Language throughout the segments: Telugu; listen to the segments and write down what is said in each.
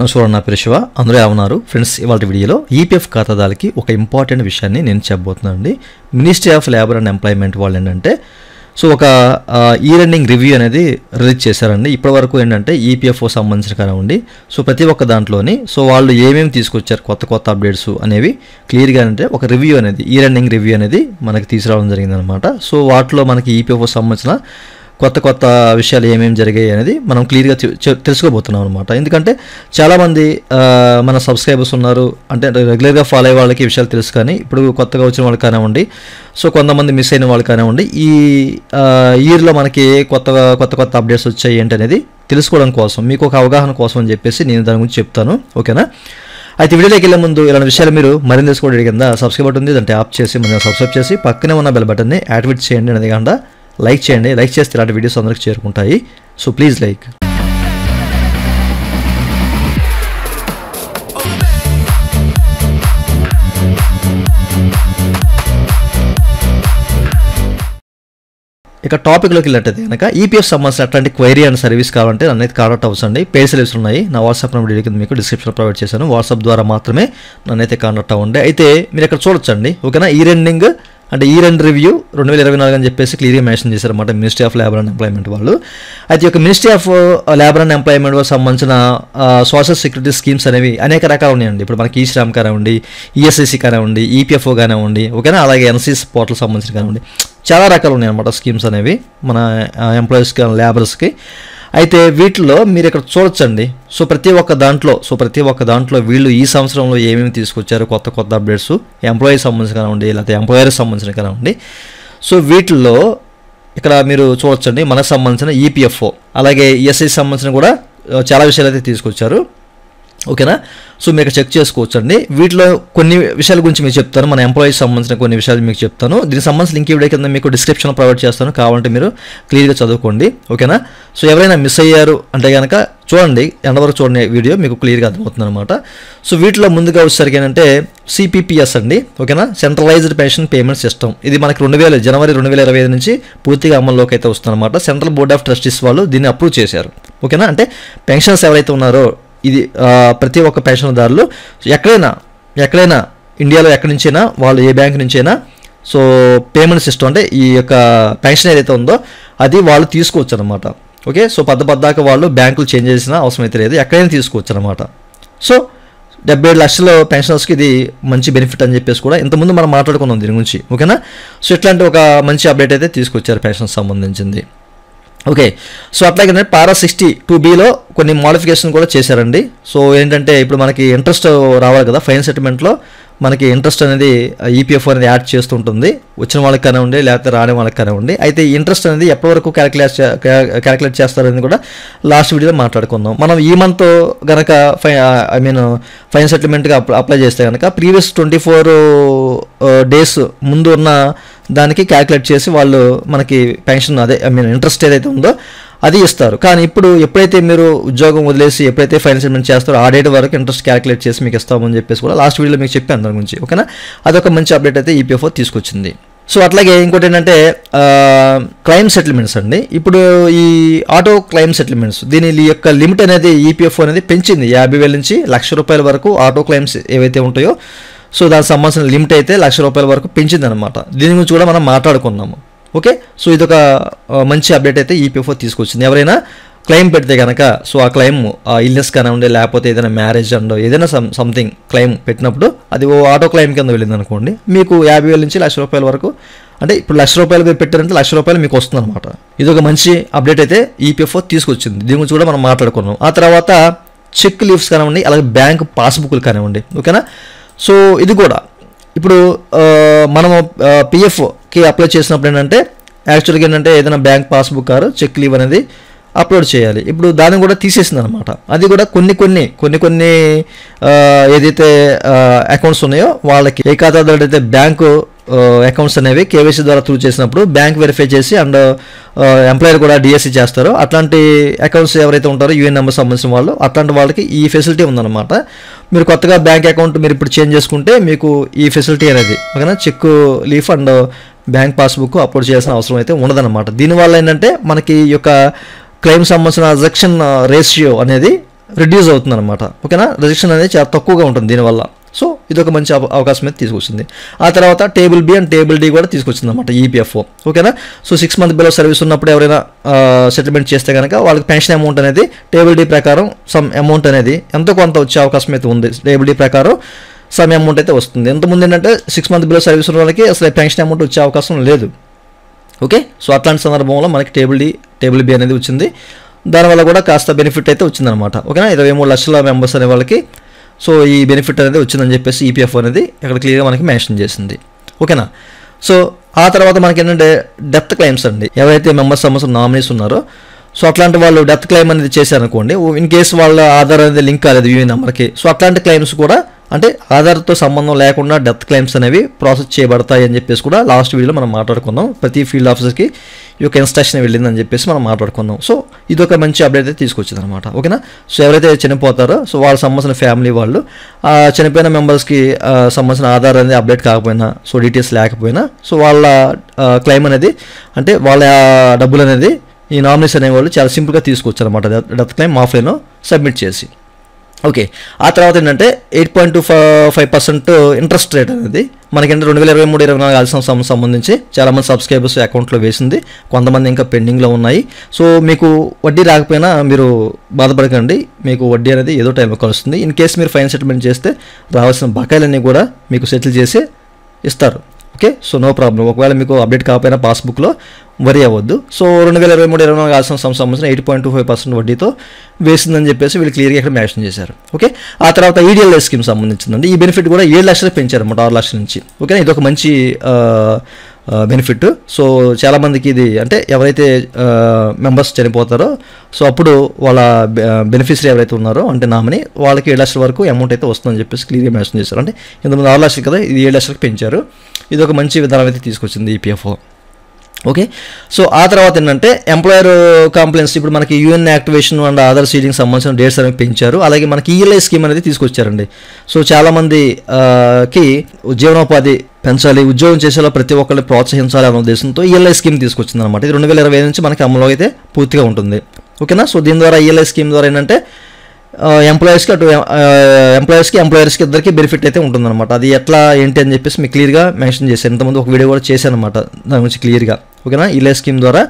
నమస్కారం, నా పేరు శివ. అందరూ ఎలా ఉన్నారు ఫ్రెండ్స్? ఇవాళ వీడియోలో ఈపీఎఫ్ ఖాతాదారులకి ఒక ఇంపార్టెంట్ విషయాన్ని నేను చెప్పబోతున్నాను అండి. Ministry of labour and employment వాళ్ళు ఏంటంటే ఒక ఇయర్ ఎండింగ్ రివ్యూ అనేది రిలీజ్ చేశారండి. ఇప్పటి వరకు ఏంటంటే ఈపీఎఫ్ఓ సంబంధించిన కానివ్వండి, ప్రతి ఒక్క దాంట్లోని వాళ్ళు ఏమేమి తీసుకొచ్చారు కొత్త అప్డేట్స్ అనేవి క్లియర్గా అంటే ఒక రివ్యూ అనేది ఇయర్ ఎండింగ్ రివ్యూ అనేది మనకి తీసుకురావడం జరిగిందనమాట. వాటిలో మనకి ఈపీఎఫ్ఓ సంబంధించిన కొత్త విషయాలు ఏమేమి జరిగాయి అనేది మనం క్లియర్గా తెలుసుకోబోతున్నాం అనమాట. ఎందుకంటే చాలామంది మన సబ్స్క్రైబర్స్ ఉన్నారు, అంటే రెగ్యులర్గా ఫాలో అయ్యే వాళ్ళకి విషయాలు తెలుసు, కానీ ఇప్పుడు కొత్తగా వచ్చిన వాళ్ళు కానివ్వండి, కొంతమంది మిస్ అయిన వాళ్ళు కానివ్వండి, ఈ ఇయర్లో మనకి కొత్త అప్డేట్స్ వచ్చాయి ఏంటి అనేది తెలుసుకోవడం కోసం, మీకు ఒక అవగాహన కోసం అని చెప్పేసి నేను దాని గురించి చెప్తాను. ఓకేనా? అయితే వీడియోలోకి వెళ్ళే ముందు ఇలాంటి విషయాలు మీరు మరింత తెలుసుకోవడం కింద సబ్స్క్రైబ్ బటన్ ఉంది, దాన్ని ట్యాప్ చేసి మనం సబ్స్క్రైబ్ చేసి పక్కనే ఉన్న బెల్ బటన్ని యాక్టివేట్ చేయండి. అనేది కాకుండా లైక్ చేయండి. లైక్ చేస్తే ఇలాంటి వీడియోస్ అందరికి చేరుకుంటాయి. Please like. ఇక టాపిక్లోకి వెళ్ళినట్టయితే కనుక ఈపీఎఫ్ సంబంధించిన అట్లాంటి క్వైరీ అండ్ సర్వీస్ కావాలంటే నన్నైతే కాంటాక్ట్ అవ్వండి. పేడ్ సర్వీస్ ఉన్నాయి. నా వాట్సాప్ నెంబర్ వీడియో కింద మీకు డిస్క్రిప్షన్లో ప్రొవైడ్ చేశాను. వాట్సాప్ ద్వారా మాత్రమే నన్నైతే కాంటాక్ట్ అవ్వండి. అయితే మీరు ఇక్కడ చూడొచ్చండి. ఓకేనా? ఇయర్ ఎండింగ్ అంటే ఇయర్ ఎండ్ రివ్యూ 2024 అని చెప్పేసి క్లియర్గా మెన్షన్ చేశారన్నమాట ministry of labour and employment వాళ్ళు. అయితే ఒక ministry of labour and employment సంబంధించిన సోషల్ సెక్యూరిటీ స్కీమ్స్ అనేవి అనేక రకాలు ఉన్నాయండి. ఇప్పుడు మనకి ఈశ్రామ్ కానివ్వండి, ఈఎస్ఐసి కానివ్వండి, ఈపీఎఫ్ఓ కానివ్వండి, ఓకేనా, అలాగే ఎన్సీఎస్ పోర్టల్ సంబంధించి కానివ్వండి, చాలా రకాలు ఉన్నాయన్నమాట స్కీమ్స్ అనేవి మన ఎంప్లాయీస్కి లేబర్స్కి. అయితే వీటిలో మీరు ఇక్కడ చూడొచ్చండి. ప్రతి ఒక్క దాంట్లో వీళ్ళు ఈ సంవత్సరంలో ఏమేమి తీసుకొచ్చారు కొత్త అప్డేట్స్, ఎంప్లాయీ సంబంధించిన కానివ్వండి, లేకపోతే ఎంప్లాయర్స్ సంబంధించిన కానివ్వండి. వీటిల్లో ఇక్కడ మీరు చూడొచ్చండి మనకు సంబంధించిన ఈపీఎఫ్ఓ అలాగే ఈఎస్ఐ సంబంధించిన కూడా చాలా విషయాలు అయితే తీసుకొచ్చారు. ఓకేనా? మీరు చెక్ చేసుకోవచ్చండి. వీటిలో కొన్ని విషయాల గురించి మీకు చెప్తాను, మన ఎంప్లాయీస్ సంబంధించిన కొన్ని విషయాలు మీకు చెప్తాను. దీనికి సంబంధించిన లింక్ వీడియో కింద మీకు డిస్క్రిప్షన్లో ప్రొవైడ్ చేస్తాను, కావాలంటే మీరు క్లియర్గా చదువుకోండి. ఓకేనా? ఎవరైనా మిస్ అయ్యారు అంటే కనుక చూడండి, ఎంతవరకు చూడండి వీడియో, మీకు క్లియర్గా అర్థమవుతుంది అనమాట. వీటిలో ముందుగా వచ్చేసరికి ఏంటంటే సిపిపిఎస్ అండి. ఓకేనా? Centralised pension payment system. ఇది మనకి జనవరి 2025 నుంచి పూర్తిగా అమల్లోకి అయితే వస్తుంది అనమాట. సెంట్రల్ బోర్డ్ ఆఫ్ ట్రస్టీస్ వాళ్ళు దీన్ని అప్రూవ్ చేశారు. ఓకేనా? అంటే పెన్షన్స్ ఎవరైతే ఉన్నారో ఇది ప్రతి ఒక్క పెన్షన్దారులు ఎక్కడైనా ఇండియాలో ఎక్కడి నుంచైనా, వాళ్ళు ఏ బ్యాంక్ నుంచైనా పేమెంట్ సిస్టమ్ అంటే ఈ యొక్క పెన్షన్ ఏదైతే ఉందో అది వాళ్ళు తీసుకోవచ్చు అనమాట. ఓకే? పద్దాక వాళ్ళు బ్యాంకులు చేంజ్ చేసిన అవసరం అయితే లేదు, ఎక్కడైనా తీసుకోవచ్చు అనమాట. 77 లక్షల పెన్షనర్స్కి ఇది మంచి బెనిఫిట్ అని చెప్పేసి కూడా ఇంతకుముందు మనం మాట్లాడుకున్నాం దీని గురించి. ఓకేనా? ఇట్లాంటి ఒక మంచి అప్డేట్ అయితే తీసుకొచ్చారు పెన్షన్ సంబంధించింది. ఓకే. అట్లాగే పారా 62Bలో కొన్ని మోడిఫికేషన్ కూడా చేశారండి. ఏంటంటే ఇప్పుడు మనకి ఇంట్రెస్ట్ రావాలి కదా, ఫైన్ సెటిల్మెంట్లో మనకి ఇంట్రెస్ట్ అనేది ఈపీఎఫ్ అనేది యాడ్ చేస్తుంటుంది, వచ్చిన వాళ్ళకి కానివ్వండి లేకపోతే రాని వాళ్ళకి కానివ్వండి. అయితే ఈ ఇంట్రెస్ట్ అనేది ఎప్పటి వరకు క్యాలిక్యులేట్ చేస్తారని కూడా లాస్ట్ వీడియోలో మాట్లాడుకుందాం. మనం ఈ మంత్ కనుక ఫైన్ సెటిల్మెంట్గా అప్లై చేస్తే కనుక ప్రీవియస్ 24 డేస్ ముందు ఉన్న దానికి క్యాలిక్యులేట్ చేసి వాళ్ళు మనకి పెన్షన్ ఇంట్రెస్ట్ ఏదైతే ఉందో అది ఇస్తారు. కానీ ఇప్పుడు ఎప్పుడైతే మీరు ఉద్యోగం వదిలేసి ఎప్పుడైతే ఫైన్ సెటిల్మెంట్ చేస్తారో ఆ డేట్ వరకు ఇంట్రెస్ట్ క్యాలిక్యులేట్ చేసి మీకు ఇస్తామని చెప్పేసి కూడా లాస్ట్ వీడియోలో మీకు చెప్పాను దాని గురించి. ఓకేనా? అదొక మంచి అప్డేట్ అయితే ఈపీఎఫ్ఓ తీసుకొచ్చింది. అట్లాగే ఇంకోటి ఏంటంటే క్లైమ్ సెటిల్మెంట్స్ అండి. ఇప్పుడు ఈ ఆటో క్లైమ్ సెటిల్మెంట్స్ దీని యొక్క లిమిట్ అనేది ఈపీఎఫ్ఓ అనేది పెంచింది. 50,000 నుంచి ₹1,00,000 వరకు ఆటో క్లైమ్స్ ఏవైతే ఉంటాయో దానికి సంబంధించిన లిమిట్ అయితే ₹1,00,000 వరకు పెంచింది అనమాట. దీని గురించి కూడా మనం మాట్లాడుకున్నాము. ఓకే? ఇదొక మంచి అప్డేట్ అయితే ఈపీఎఫ్ఓ తీసుకొచ్చింది. ఎవరైనా క్లెయిమ్ పెడితే కనుక ఆ క్లెయిమ్ ఇల్నెస్ కానివ్వండి లేకపోతే ఏదైనా మ్యారేజ్ అండ్ ఏదైనా సంథింగ్ క్లెయిమ్ పెట్టినప్పుడు అది ఆటో క్లెయిమ్ కింద వెళ్ళింది అనుకోండి, మీకు 50,000 నుంచి ₹1,00,000 వరకు, అంటే ఇప్పుడు ₹1,00,000 మీరు పెట్టారంటే ₹1,00,000 మీకు వస్తుంది అనమాట. ఇది ఒక మంచి అప్డేట్ అయితే ఈపీఎఫ్ఓ తీసుకొచ్చింది. దీని గురించి కూడా మనం మాట్లాడుకున్నాం. ఆ తర్వాత చెక్ లీవ్స్ కానివ్వండి అలాగే బ్యాంక్ పాస్బుక్లు కానివ్వండి. ఓకేనా? ఇది కూడా ఇప్పుడు మనము పిఎఫ్కి అప్లై చేసినప్పుడు ఏంటంటే యాక్చువల్గా ఏంటంటే ఏదైనా bank passbook or cheque leaf అనేది అప్లోడ్ చేయాలి. ఇప్పుడు దాన్ని కూడా తీసేసింది అనమాట. అది కూడా కొన్ని ఏదైతే అకౌంట్స్ ఉన్నాయో వాళ్ళకి ఏ ఖాతాదారుడు అయితే బ్యాంకు అకౌంట్స్ అనేవి కేవైసీ ద్వారా త్రూ చేసినప్పుడు బ్యాంక్ వెరిఫై చేసి అండ్ ఎంప్లాయర్ కూడా డిఎస్సి చేస్తారు. అట్లాంటి అకౌంట్స్ ఎవరైతే ఉంటారో యూఎన్ నెంబర్ సంబంధించిన వాళ్ళు, అట్లాంటి వాళ్ళకి ఈ ఫెసిలిటీ ఉందన్నమాట. మీరు కొత్తగా బ్యాంక్ అకౌంట్ మీరు ఇప్పుడు చేంజ్ చేసుకుంటే మీకు ఈ ఫెసిలిటీ అనేది ఓకేనా, cheque leaf and bank passbook upload చేయాల్సిన అవసరం అయితే ఉండదన్నమాట. దీనివల్ల ఏంటంటే మనకి ఈ యొక్క క్లెయిమ్ సంబంధించిన రిజెక్షన్ రేషియో అనేది రిడ్యూస్ అవుతుంది అనమాట. ఓకేనా, రిజెక్షన్ అనేది చాలా తక్కువగా ఉంటుంది దీనివల్ల. సో ఇది ఒక మంచి అవకాశం అయితే తీసుకొచ్చింది. ఆ తర్వాత table B and table D కూడా తీసుకొచ్చింది అనమాట ఈపీఎఫ్ఓ. ఓకేనా, సో 6 month బిలో సర్వీస్ ఉన్నప్పుడు ఎవరైనా సెటిల్మెంట్ చేస్తే కనుక వాళ్ళకి పెన్షన్ అమౌంట్ అనేది టేబుల్ డి ప్రకారం సమ్ అమౌంట్ అనేది ఎంతో కొంత వచ్చే అవకాశం అయితే ఉంది. టేబుల్ డి ప్రకారం సమ్ అమౌంట్ అయితే వస్తుంది. ఎంతమంది ఏంటంటే 6 month బిలో సర్వీస్ ఉన్న వాళ్ళకి అసలు పెన్షన్ అమౌంట్ వచ్చే అవకాశం లేదు. ఓకే, సో అట్లాంటి సందర్భంలో మనకి టేబుల్ బి అనేది వచ్చింది. దానివల్ల కూడా కాస్త బెనిఫిట్ అయితే వచ్చిందనమాట. ఓకేనా, 23 లక్షల మెంబర్స్ అనే వాళ్ళకి సో ఈ బెనిఫిట్ అనేది వచ్చిందని చెప్పేసి ఈపీఎఫ్ అనేది ఇక్కడ క్లియర్గా మనకి మెన్షన్ చేసింది. ఓకేనా, సో ఆ తర్వాత మనకి ఏంటంటే డెత్ క్లెయిమ్స్ అండి. ఎవరైతే మెంబర్స్ సంబంధించిన నామినీస్ ఉన్నారో సో అట్లాంటి వాళ్ళు డెత్ క్లెయిమ్ అనేది చేశారనుకోండి, ఇన్ కేసు వాళ్ళ ఆధార్ అనేది లింక్ కాలేదు యూఏ నెంబర్కి, సో అట్లాంటి క్లెయిమ్స్ కూడా అంటే ఆధార్తో సంబంధం లేకుండా డెత్ క్లెయిమ్స్ అనేవి ప్రాసెస్ చేయబడతాయి అని చెప్పేసి కూడా లాస్ట్ వీడియోలో మనం మాట్లాడుకుందాం. ప్రతి ఫీల్డ్ ఆఫీసర్కి ఈ యొక్క ఇన్స్ట్రక్షన్ వెళ్ళిందని చెప్పేసి మనం మాట్లాడుకుందాం. సో ఇది ఒక మంచి అప్డేట్ అయితే తీసుకొచ్చింది అనమాట. ఓకేనా, సో ఎవరైతే చనిపోతారో సో వాళ్ళకి సంబంధించిన ఫ్యామిలీ వాళ్ళు చనిపోయిన మెంబర్స్కి సంబంధించిన ఆధార్ అనేది అప్డేట్ కాకపోయినా సో డీటెయిల్స్ లేకపోయినా సో వాళ్ళ క్లెయిమ్ అనేది అంటే వాళ్ళ డబ్బులు అనేది ఈ నామినీస్ అనేవాళ్ళు చాలా సింపుల్గా తీసుకోవచ్చు అనమాట. డెత్ క్లెయిమ్ ఆఫ్లైన్లో సబ్మిట్ చేసి. ఓకే, ఆ తర్వాత ఏంటంటే 8.25% ఇంట్రెస్ట్ రేట్ అనేది మనకంటే 2023-24 సంబంధించి చాలామంది సబ్స్క్రైబర్స్ అకౌంట్లో వేసింది, కొంతమంది ఇంకా పెండింగ్లో ఉన్నాయి. సో మీకు వడ్డీ రాకపోయినా మీరు బాధపడకండి, మీకు వడ్డీ అనేది ఏదో టైంలో కలుస్తుంది. ఇన్ కేసు మీరు ఫైన్ సెటిల్మెంట్ చేస్తే రావాల్సిన బకాయిలన్నీ కూడా మీకు సెటిల్ చేసి ఇస్తారు. Okay, so no problem. ఒకవేళ మీకు అప్డేట్ కాకపోయినా పాస్బుక్లో వరి అవ్వద్దు. సో 2023-24 సంబంధించిన 8.25% వడ్డీతో వేసిందని చెప్పేసి వీళ్ళు క్లియర్గా ఇక్కడ మెన్షన్ చేశారు. ఓకే, ఆ తర్వాత ఈడిఎల్ఐ స్కీమ్ సంబంధించిందండి. ఈ బెనిఫిట్ కూడా 7 లక్షలు పెంచారన్నమాట, 6 లక్షల నుంచి. ఓకే, ఇది ఒక మంచి బెనిఫిట్. సో చాలామందికి ఇది అంటే ఎవరైతే మెంబర్స్ చనిపోతారో సో అప్పుడు వాళ్ళ బెనిఫిషరీ ఎవరైతే ఉన్నారో అంటే నామినీ వాళ్ళకి 7 లక్షల వరకు అమౌంట్ అయితే వస్తుందని చెప్పేసి క్లియర్గా మెన్షన్ చేశారు. అంటే ఇంతకుముందు 6 లక్షలు కదా, ఇది 7 లక్షలకు పెంచారు. ఇది ఒక మంచి విధానం అయితే తీసుకొచ్చింది ఈపీఎఫ్ఓ. ఓకే, సో ఆ తర్వాత ఏంటంటే ఎంప్లాయర్ కంప్లైంట్స్ ఇప్పుడు మనకి UN activation and Aadhaar seeding సంబంధించిన డేట్స్ అనేవి పెంచారు. అలాగే మనకి ఈఎల్ఐ స్కీమ్ అనేది తీసుకొచ్చారండి. సో చాలామందికి జీవనోపాధి పెంచాలి, ఉద్యోగం చేసేలా ప్రతి ఒక్కరిని ప్రోత్సహించాలి అనే ఉద్దేశంతో ఈఎల్ఐ స్కీమ్ తీసుకొచ్చింది అనమాట. ఇది 2025 నుంచి మనకి అమలు అయితే పూర్తిగా ఉంటుంది. ఓకేనా, సో దీని ద్వారా ఈఎల్ఐ స్కీమ్ ద్వారా ఏంటంటే ఎంప్లాయర్స్కి అటు ఎంప్లాయర్స్కి ఇద్దరికి బెనిఫిట్ అయితే ఉంటుందన్నమాట. అది ఎట్లా ఏంటి అని చెప్పేసి మీకు క్లియర్గా మెన్షన్ చేశాను. ఇంతకుముందు ఒక వీడియో కూడా చేశాను అనమాట దాని గురించి క్లియర్గా. ఓకేనా, ఈఎల్ఐ స్కీమ్ ద్వారా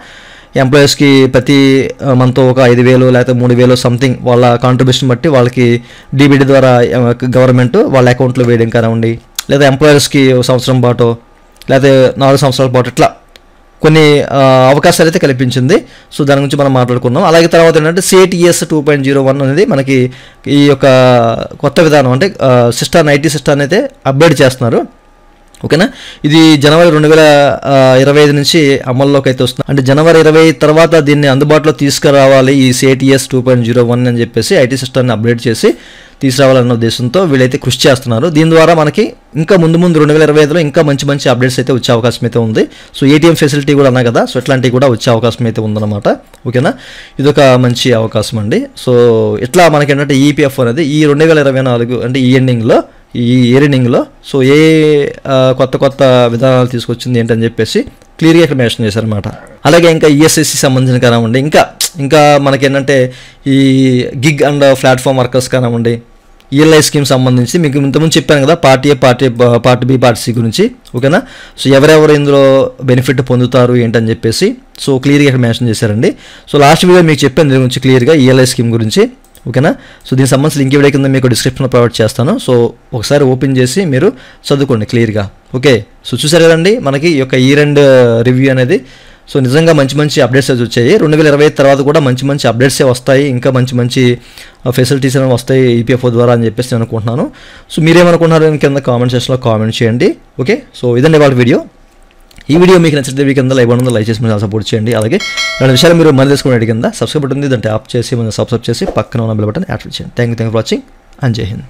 ఎంప్లాయర్స్కి ప్రతి మంత్ ఒక 5,000 లేకపోతే 3,000 సంథింగ్ వాళ్ళ కాంట్రిబ్యూషన్ బట్టి వాళ్ళకి డీబీటీ ద్వారా గవర్నమెంట్ వాళ్ళ అకౌంట్లో వేయడం కానివ్వండి, లేదా ఎంప్లాయర్స్కి 1 సంవత్సరం పాటు లేకపోతే 4 సంవత్సరాల పాటు ఇట్లా కొన్ని అవకాశాలు అయితే కల్పించింది. సో దాని గురించి మనం మాట్లాడుకుందాం. అలాగే తర్వాత ఏంటంటే CATS 2.01 అనేది మనకి ఈ యొక్క కొత్త విధానం అంటే ఐటీ సిస్టమ్ అయితే అప్డేట్ చేస్తున్నారు. ఓకేనా, ఇది జనవరి 2025 నుంచి అమల్లోకి అయితే వస్తుంది. అంటే జనవరి 20 తర్వాత దీన్ని అందుబాటులో తీసుకురావాలి ఈ CATS 2.01 అని చెప్పేసి ఐటీ సిస్టమ్ని అప్డేట్ చేసి తీసుకురావాలన్న ఉద్దేశంతో వీళ్ళైతే కృషి చేస్తున్నారు. దీని ద్వారా మనకి ఇంకా ముందు 2025లో ఇంకా మంచి అప్డేట్స్ అయితే వచ్చే అవకాశం అయితే ఉంది. సో ఏటీఎం ఫెసిలిటీ కూడా అన్నా కదా, సో ఇట్లాంటివి కూడా వచ్చే అవకాశం అయితే ఉందన్నమాట. ఓకేనా, ఇదొక మంచి అవకాశం అండి. సో ఇట్లా మనకి ఏంటంటే ఈపీఎఫ్ అనేది ఈ 2024 అంటే ఈ ఇయర్ ఎండింగ్లో సో కొత్త విధానాలు తీసుకొచ్చింది ఏంటని చెప్పేసి క్లియర్గా ఇక్కడ మెన్షన్ చేశారనమాట. అలాగే ఇంకా ఈఎస్ఐసి సంబంధించిన కానివ్వండి, ఇంకా మనకేంటంటే ఈ గిగ్ అండ్ ప్లాట్ఫామ్ వర్కర్స్ కానివ్వండి, ఈఎల్ఐ స్కీమ్ సంబంధించి మీకు ఇంతకుముందు చెప్పాను కదా part A, part B, part C గురించి. ఓకేనా, సో ఎవరెవరు ఇందులో బెనిఫిట్ పొందుతారు ఏంటని చెప్పేసి సో క్లియర్గా ఇక్కడ మెన్షన్ చేశారండి. సో లాస్ట్ వీడియో మీకు చెప్పాను దీని గురించి క్లియర్గా ఈఎల్ఐ స్కీమ్ గురించి. ఓకేనా, సో దీనికి సంబంధించి లింక్ వీడియో కింద మీకు డిస్క్రిప్షన్లో ప్రొవైడ్ చేస్తాను. సో ఒకసారి ఓపెన్ చేసి మీరు చదువుకోండి క్లియర్గా. ఓకే, సో చూసారు కదండి మనకి ఈ యొక్క ఇయర్ ఎండ్ రివ్యూ అనేది. సో నిజంగా మంచి అప్డేట్స్ అయితే వచ్చాయి. 2025 తర్వాత కూడా మంచి అప్డేట్సే వస్తాయి, ఇంకా మంచి ఫెసిలిటీస్ అనేవి వస్తాయి ఈపీఎఫ్ఓ ద్వారా అని చెప్పేసి నేను అనుకుంటున్నాను. సో మీరేమనుకుంటున్నారు కింద కామెంట్ సెక్షన్లో కామెంట్ చేయండి. ఓకే, సో ఇదండి వాళ్ళ వీడియో. ఈ వీడియో మీకు నచ్చితే కింద లైక్ చేసి మీరు సపోర్ట్ చేయండి. అలాగే ఇలాంటి విషయాలు మీరు మళ్ళీ తెలుసుకునే కింద సబ్స్క్రైబ్ బటన్ ఉంది, దాన్ని ట్యాప్ చేసి మనం సబ్స్క్రైబ్ చేసి పక్కన ఉన్న బెల్ బటన్ యాక్టివేట్ చేయండి. Thank you for watching and జై హింద్.